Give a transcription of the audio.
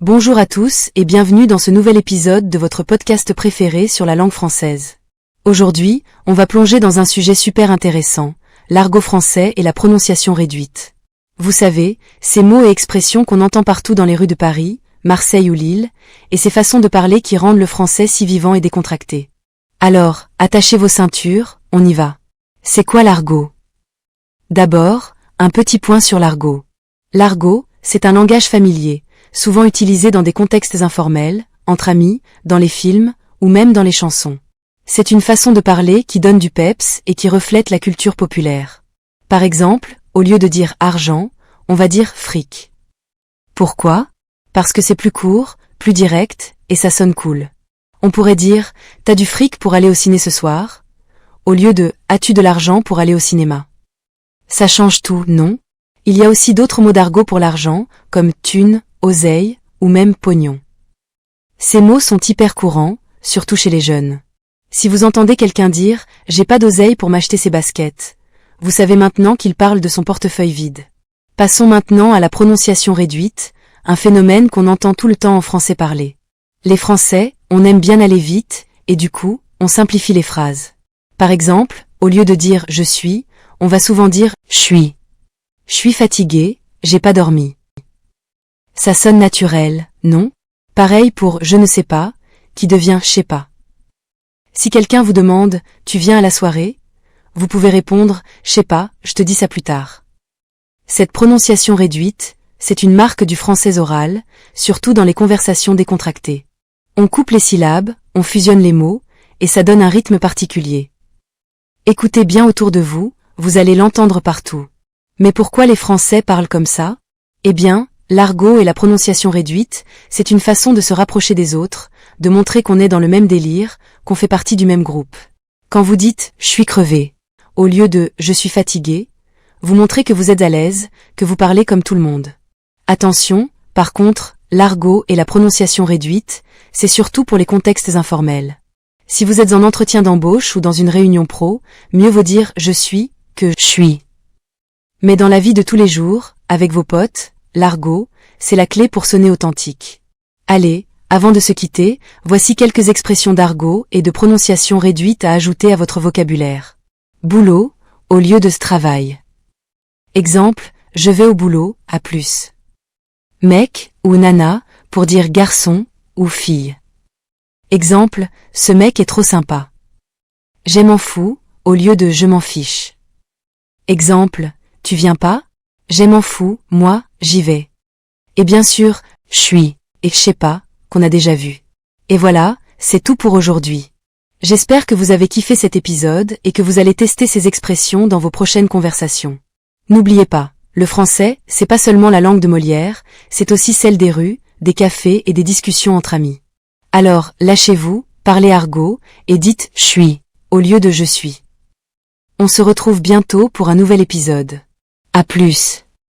Bonjour à tous et bienvenue dans ce nouvel épisode de votre podcast préféré sur la langue française. Aujourd'hui, on va plonger dans un sujet super intéressant, l'argot français et la prononciation réduite. Vous savez, ces mots et expressions qu'on entend partout dans les rues de Paris, Marseille ou Lille, et ces façons de parler qui rendent le français si vivant et décontracté. Alors, attachez vos ceintures, on y va. C'est quoi l'argot ? D'abord, un petit point sur l'argot. L'argot, c'est un langage familier, souvent utilisé dans des contextes informels, entre amis, dans les films, ou même dans les chansons. C'est une façon de parler qui donne du peps et qui reflète la culture populaire. Par exemple, au lieu de dire argent, on va dire fric. Pourquoi ? Parce que c'est plus court, plus direct, et ça sonne cool. On pourrait dire « T'as du fric pour aller au ciné ce soir ?» au lieu de « As-tu de l'argent pour aller au cinéma ?» Ça change tout, non ? Il y a aussi d'autres mots d'argot pour l'argent, comme thune, oseille, ou même pognon. Ces mots sont hyper courants, surtout chez les jeunes. Si vous entendez quelqu'un dire « J'ai pas d'oseille pour m'acheter ces baskets », vous savez maintenant qu'il parle de son portefeuille vide. Passons maintenant à la prononciation réduite, un phénomène qu'on entend tout le temps en français parler. Les Français, on aime bien aller vite, et du coup, on simplifie les phrases. Par exemple, au lieu de dire « je suis », on va souvent dire « je suis ». Je suis fatigué, j'ai pas dormi. Ça sonne naturel, non ? Pareil pour « je ne sais pas », qui devient « je sais pas ». Si quelqu'un vous demande « tu viens à la soirée », vous pouvez répondre « je sais pas, je te dis ça plus tard ». Cette prononciation réduite, c'est une marque du français oral, surtout dans les conversations décontractées. On coupe les syllabes, on fusionne les mots, et ça donne un rythme particulier. Écoutez bien autour de vous, vous allez l'entendre partout. Mais pourquoi les Français parlent comme ça ? Eh bien, l'argot et la prononciation réduite, c'est une façon de se rapprocher des autres, de montrer qu'on est dans le même délire, qu'on fait partie du même groupe. Quand vous dites « je suis crevé », au lieu de « je suis fatigué », vous montrez que vous êtes à l'aise, que vous parlez comme tout le monde. Attention, par contre, l'argot et la prononciation réduite, c'est surtout pour les contextes informels. Si vous êtes en entretien d'embauche ou dans une réunion pro, mieux vaut dire « je suis » que « je suis ». Mais dans la vie de tous les jours, avec vos potes, l'argot, c'est la clé pour sonner authentique. Allez, avant de se quitter, voici quelques expressions d'argot et de prononciation réduite à ajouter à votre vocabulaire. Boulot, au lieu de travail. Exemple, je vais au boulot, à plus. Mec ou nana, pour dire garçon ou fille. Exemple, ce mec est trop sympa. Je m'en fous, au lieu de je m'en fiche. Exemple, tu viens pas ? Je m'en fous, moi, j'y vais. Et bien sûr, je suis, et je sais pas, qu'on a déjà vu. Et voilà, c'est tout pour aujourd'hui. J'espère que vous avez kiffé cet épisode et que vous allez tester ces expressions dans vos prochaines conversations. N'oubliez pas, le français, c'est pas seulement la langue de Molière, c'est aussi celle des rues, des cafés et des discussions entre amis. Alors, lâchez-vous, parlez argot, et dites « je suis » au lieu de « je suis ». On se retrouve bientôt pour un nouvel épisode. À plus.